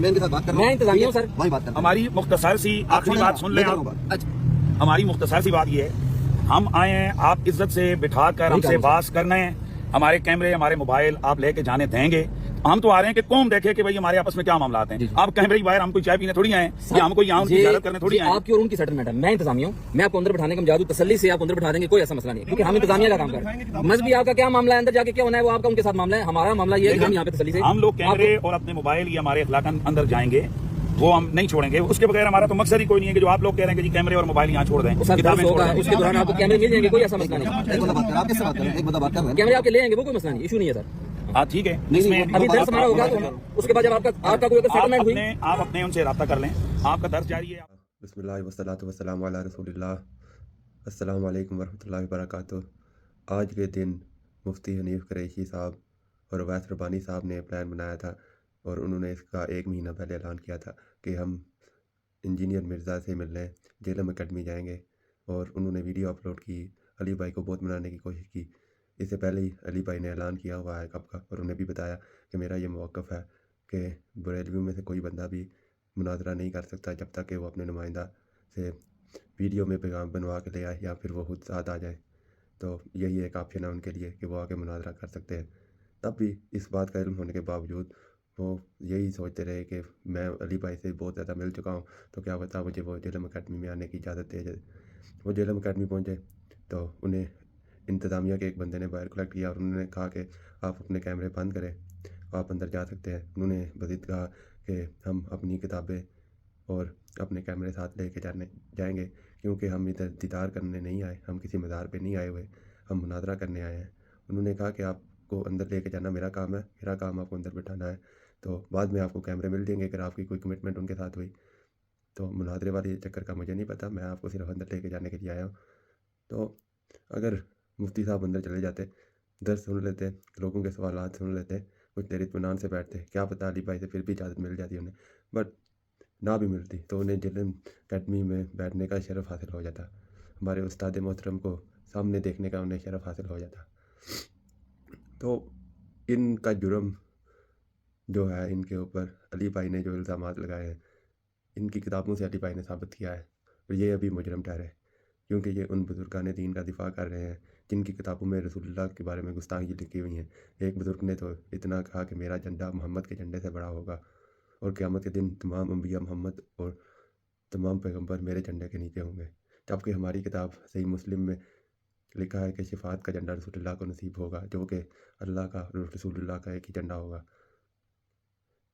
मैं इनके साथ बात कर रहा हूं। मैं इंतजामिया हूं सर। वही बात कर रहा हूं। हमारी मुख्तसर सी आखिरी बात सुन लें आप। अच्छा हमारी मुख्तसर सी बात ये है, हम आए हैं आप इज्जत से बिठा कर हमसे बात करना है, हमारे कैमरे हमारे मोबाइल आप लेके जाने देंगे। हम तो आ रहे हैं कि कौम देखे कि भाई हमारे आपस में क्या मामला हैं। आप कैमरे की बाहर हम कोई चाय पीने थोड़ी आए हैं, हम कोई यहाँ उनकी इजाजत करने थोड़ी आए हैं। आपकी और उनकी सेटलमेंट है, मैं इंतजामिया हूँ, मैं आपको अंदर बैठाने का मौजूद हूं, तसल्ली से आप अंदर बैठा देंगे, कोई ऐसा मसला नहीं है, क्योंकि हम इंतजामिया का काम कर रहे हैं। मजहबी आपका क्या मामला है, अंदर जाके क्या होना है वो आपका उनके साथ मामला है, हमारा मामला ये है कि हम यहाँ पे तसल्ली से हम लोग कैमरे और अपने मोबाइल या हमारे अखलाकन अंदर जाएंगे, वो हम नहीं छोड़ेंगे। उसके बगैर हमारा तो मकसद ही कोई नहीं है कि जो आप लोग कह रहे हैं कि जी कैमरे और मोबाइल यहाँ छोड़ दें, किताबें छोड़ दें। उसके दौरान आपको कैमरे मिल जाएंगे, कोई ऐसा मसला नहीं। एक बंदा बात कर रहा है, आप किससे बात कर रहे हैं? एक बंदा बात कर रहा है। कैमरे आपके ले आएंगे, वो कोई मसला नहीं, इशू नहीं है सर। हाँ ठीक है, इसमें अभी दर्ज हमारा होगा तो उसके बाद जब आपका कोई सेटलमेंट हुई, आप अपने उनसे रब्ता कर लें, आपका दर्ज जारी है। बिस्मिल्लाह वस्सलातु वस्सलामु अला रसूलिल्लाह। अस्सलामु अलैकुम वरहमतुल्लाहि वबरकातुहू। आज के दिन मुफ्ती हनीफ कुरैशी साहब और अवैस रब्बानी साहब ने प्लान बनाया था और उन्होंने इसका 1 महीना पहले ऐलान किया था कि हम इंजीनियर मिर्ज़ा से मिलने जेलम अकेडमी जाएंगे, और उन्होंने वीडियो अपलोड की, अली भाई को बहुत मनाने की कोशिश की। इससे पहले ही अली भाई ने ऐलान किया हुआ है कब का, और उन्हें भी बताया कि मेरा ये मौक़िफ़ है कि बरेलवियों में से कोई बंदा भी मुनाजरा नहीं कर सकता जब तक कि वो अपने नुमाइंदा से वीडियो में पैगाम बनवा के ले आए या फिर वो खुद साथ आ जाए। तो यही एक ऑप्शन है उनके लिए कि वो आके मुनाजरा कर सकते हैं। तब भी इस बात का इल्म होने के बावजूद वो यही सोचते रहे कि मैं अली भाई से बहुत ज़्यादा मिल चुका हूँ, तो क्या पता मुझे वो जेलम अकेडमी में आने की इजाज़त दे जाए। वो जेलम अकेडमी पहुँचे तो उन्हें इंतज़ामिया के एक बंदे ने बाहर कलेक्ट किया और उन्होंने कहा कि आप अपने कैमरे बंद करें, आप अंदर जा सकते हैं। उन्होंने मज़ीद कहा कि हम अपनी किताबें और अपने कैमरे साथ लेके जाएंगे, क्योंकि हम इधर दीदार करने नहीं आए, हम किसी मज़ार पे नहीं आए हुए, हम मुनाजरा करने आए हैं। उन्होंने कहा कि आपको अंदर लेके जाना मेरा काम है, मेरा काम आपको अंदर बिठाना है, तो बाद में आपको कैमरे मिल जाएंगे अगर आपकी कोई कमिटमेंट उनके साथ हुई। तो मुनाजरे वाले चक्कर का मुझे नहीं पता, मैं आपको सिर्फ अंदर लेके जाने के लिए आया हूँ। तो अगर मुफ्ती साहब अंदर चले जाते, दर्स सुन लेते, लोगों के सवालात सुन लेते, कुछ देर इत्मीनान से बैठते, क्या पता अली भाई से फिर भी इजाज़त मिल जाती उन्हें। बट ना भी मिलती तो उन्हें जेलम अकेडमी में बैठने का शरफ़ हासिल हो जाता, हमारे उस्ताद मोहतरम को सामने देखने का उन्हें शरफ़ हासिल हो जाता। तो इनका जुर्म जो है, इनके ऊपर अली भाई ने जो इल्ज़ामात लगाए हैं, इनकी किताबों से अली भाई ने साबित किया है, और ये अभी मुजरम ठहरे, क्योंकि ये उन बुज़ुर्गान दीन का दिफा कर रहे हैं जिनकी किताबों में रसूलुल्लाह के बारे में गुस्ताखी लिखी हुई हैं। एक बुज़ुर्ग ने तो इतना कहा कि मेरा झंडा मोहम्मद के झंडे से बड़ा होगा, और क़यामत के दिन तमाम अंबिया मोहम्मद और तमाम पैगंबर मेरे झंडे के नीचे होंगे। जबकि हमारी किताब सही मुस्लिम में लिखा है कि शिफात का झंडा रसूलुल्लाह को नसीब होगा, जो कि अल्लाह का और रसूलुल्लाह का एक ही झंडा होगा।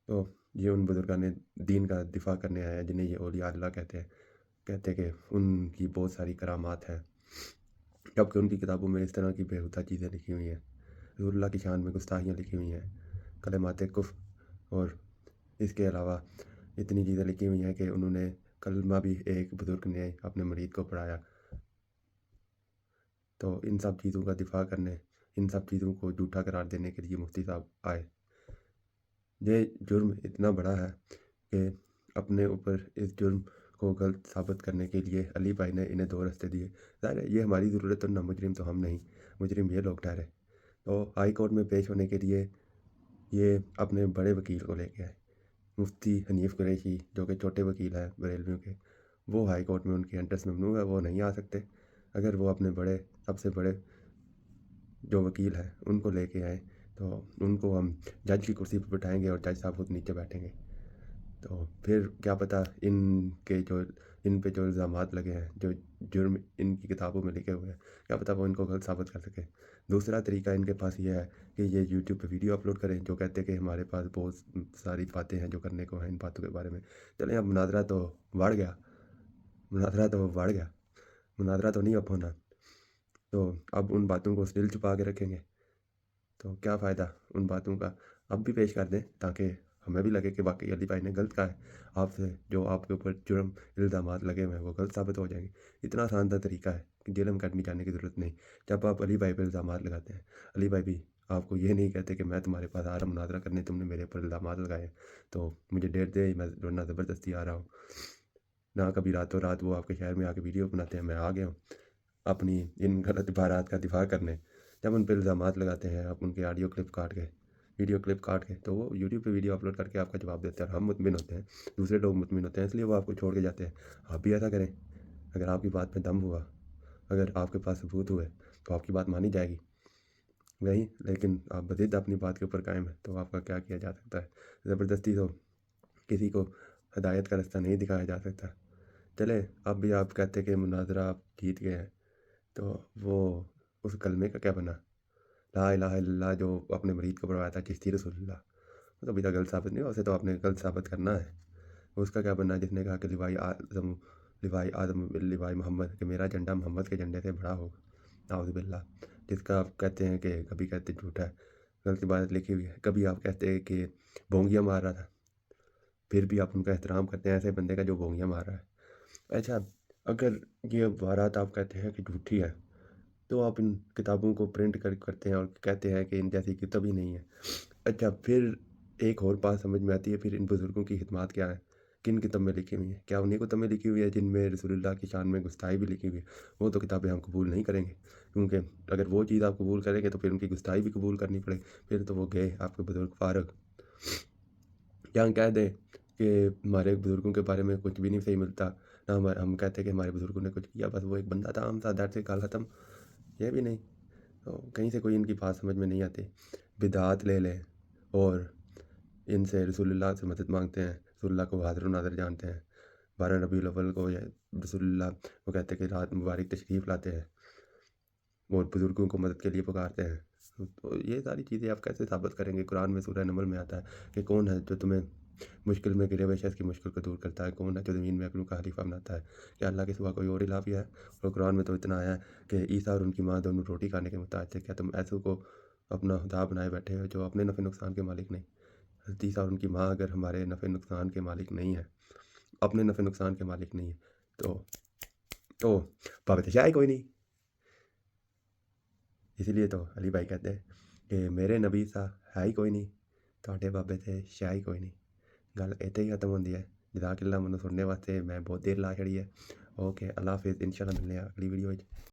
तो ये उन बुज़ुर्गान दीन का दिफा करने आए हैं जिन्हें ये औलिया अल्लाह कहते हैं कि उनकी बहुत सारी करामात हैं, जबकि उनकी किताबों में इस तरह की बेहुदा चीज़ें लिखी हुई हैं, रसूलुल्लाह की शान में गुस्ताखियाँ लिखी हुई हैं, कलमात कुफ्र, और इसके अलावा इतनी चीज़ें लिखी हुई हैं कि उन्होंने कलमा भी एक बुज़ुर्ग ने अपने मरीद को पढ़ाया। तो इन सब चीज़ों का दिफा करने, इन सब चीज़ों को झूठा करार देने के लिए मुफ्ती साहब आए। ये जुर्म इतना बड़ा है कि अपने ऊपर इस जुर्म को गलत साबित करने के लिए अली भाई ने इन्हें 2 रास्ते दिए। ज़ाहिर है ये हमारी ज़रूरत, और ना मुजरिम तो हम नहीं, मुजरिम ये लोग ठहरे। तो हाई कोर्ट में पेश होने के लिए ये अपने बड़े वकील को लेके आए, मुफ्ती हनीफ कुरैशी जो कि छोटे वकील हैं बरेलवियों के, वो हाई कोर्ट में उनकी एंट्रेंस ममनू है, वो नहीं आ सकते। अगर वो अपने बड़े सबसे बड़े जो वकील हैं उनको लेके आए तो उनको हम जज की कुर्सी पर बिठाएंगे और जज साहब खुद नीचे बैठेंगे। तो फिर क्या पता इन पे जो इल्ज़ामात लगे हैं, जो जुर्म इनकी किताबों में लिखे हुए हैं, क्या पता वो इनको गलत साबित कर सके। दूसरा तरीका इनके पास ये है कि ये यूट्यूब पे वीडियो अपलोड करें जो कहते हैं कि हमारे पास बहुत सारी बातें हैं जो करने को हैं इन बातों के बारे में। चलें, अब मुनाजरा तो बढ़ गया, मुनाजरा तो नहीं अब होना, तो अब उन बातों को दिल छुपा के रखेंगे तो क्या फ़ायदा उन बातों का। अब भी पेश कर दें ताकि हमें भी लगे कि वाकई अली भाई ने गलत कहा है, आपसे जो आपके ऊपर जुर्म इल्ज़ामात लगे हुए हैं वो गलत साबित हो जाएंगे। इतना आसान सा तरीका है कि जेलम अकेडमी जाने की ज़रूरत नहीं। जब आप अली भाई पर इल्ज़ामात लगाते हैं, अली भाई भी आपको ये नहीं कहते कि मैं तुम्हारे पास आ रहा हूँ मुनाजरा करने, तुमने मेरे ऊपर इल्ज़ामात लगाए तो मुझे डेट दे, मैं वरना ज़बरदस्ती आ रहा हूँ। ना कभी रातों रात वो आपके शहर में आके वीडियो बनाते हैं, मैं आ गया हूँ अपनी इन गलत इबारात का दिफा करने। जब उन पर इल्ज़ामात लगाते हैं आप उनके ऑडियो क्लिप काट के, वीडियो क्लिप काट के, तो वो यूट्यूब पे वीडियो अपलोड करके आपका जवाब देते हैं और हम मुतमिन होते हैं, दूसरे लोग मुतमिन होते हैं, इसलिए वो आपको छोड़ के जाते हैं। आप भी ऐसा करें, अगर आपकी बात में दम हुआ, अगर आपके पास सबूत हुए तो आपकी बात मानी जाएगी नहीं, लेकिन आप ज़िद अपनी बात के ऊपर कायम है तो आपका क्या किया जा सकता है। ज़बरदस्ती तो किसी को हदायत का रास्ता नहीं दिखाया जा सकता। चले, अब भी आप कहते कि मुनाजरा आप जीत गए हैं, तो वो उस कलमे का क्या बना, ला इलाहा इल्लल्लाह जो अपने मरीद को पढ़वाया था चिश्ती रसूलुल्लाह, वो तो अभी तक गलत साबित नहीं हुआ, उसे तो आपने गलत साबित करना है। उसका क्या बनना जिसने कहा कि लिवाई आदम लिवाई मोहम्मद, कि मेरा झंडा मोहम्मद के झंडे से बड़ा होगा, नाउज़ु बिल्लाह। जिसका आप कहते हैं कि कभी कहते झूठा है, गलत इबादत लिखी हुई है, कभी आप कहते हैं कि बोंगिया मार रहा था, फिर भी आप उनका एहतराम करते हैं ऐसे बंदे का जो बोंगिया मार रहा है। अच्छा, अगर ये वारदात आप कहते हैं कि झूठी है, तो आप इन किताबों को प्रिंट करते हैं और कहते हैं कि इन जैसी किताब ही नहीं है। अच्छा, फिर एक और बात समझ में आती है, फिर इन बुज़ुर्गों की खिदमत क्या है, किन किताब में लिखी हुई है? क्या उन्हीं किताब में लिखी हुई है जिनमें रसूलुल्लाह की शान में गुस्ताई भी लिखी हुई है? वो तो किताबें हम कबूल नहीं करेंगे, क्योंकि अगर वो चीज़ आप कबूल करेंगे तो फिर उनकी गुस्ताई भी कबूल करनी पड़ेगी, फिर तो वो गए आपके बुज़ुर्ग फारग। यहाँ कह दें कि हमारे बुज़ुर्गों के बारे में कुछ भी नहीं सही मिलता, ना हम कहते हैं कि हमारे बुज़ुर्गों ने कुछ किया, बस वो एक बंदा था, हम था, दैट से काल ख़त्म, ये भी नहीं। तो कहीं से कोई इनकी बात समझ में नहीं आती। बिदआत ले लें और इनसे रसूलुल्लाह से मदद मांगते हैं, रसूलुल्लाह को हाज़िर नाज़िर जानते हैं, 12 रबीउल अव्वल को या रसूलुल्लाह वो कहते हैं कि रात मुबारक तशरीफ़ लाते हैं और बुज़ुर्गों को मदद के लिए पुकारते हैं। तो ये सारी चीज़ें आप कैसे साबित करेंगे? कुरान में सूरह नमल में आता है कि कौन है जो तुम्हें मुश्किल में गिरे हुए शख्स की मुश्किल को दूर करता है, कौन है जो ज़मीन में अकलों का खलीफा बनाता है, क्या अल्लाह के सिवा कोई और इलाह भी है? और कुरान में तो इतना आया है कि ईसा और उनकी माँ दोनों रोटी खाने के मुताबिक थे, क्या तुम ऐसों को अपना खुदा बनाए बैठे हो जो अपने नफ़े नुकसान के मालिक नहीं? हज़रत ईसा और उनकी माँ अगर हमारे नफ़े नुकसान के मालिक नहीं है, अपने नफ़े नुकसान के मालिक नहीं है, तो पापा तो शायद कोई नहीं। इसीलिए तो अली भाई कहते हैं कि मेरे नबी सा है ही कोई नहीं, ਤੁਹਾਡੇ ਬਾਬੇ ਤੇ ਸ਼ਾਇ ਹੀ ਕੋਈ ਨਹੀਂ। ਗੱਲ ਇੱਥੇ ਹੀ ਖਤਮ ਹੁੰਦੀ ਹੈ। ਜਜ਼ਾਕਿल्ला ਮੈਨੂੰ ਸੁਣਨੇ ਵਾਸਤੇ, ਮੈਂ ਬਹੁਤ ਦੇਰ ਲਾ ਛੜੀ ਹੈ। ਓਕੇ, ਅੱਲਾ ਹਾਫਿਜ਼, ਇੰਸ਼ਾਅੱਲਾ ਮਿਲਦੇ ਹਾਂ ਅਗਲੀ ਵੀਡੀਓ ਵਿੱਚ।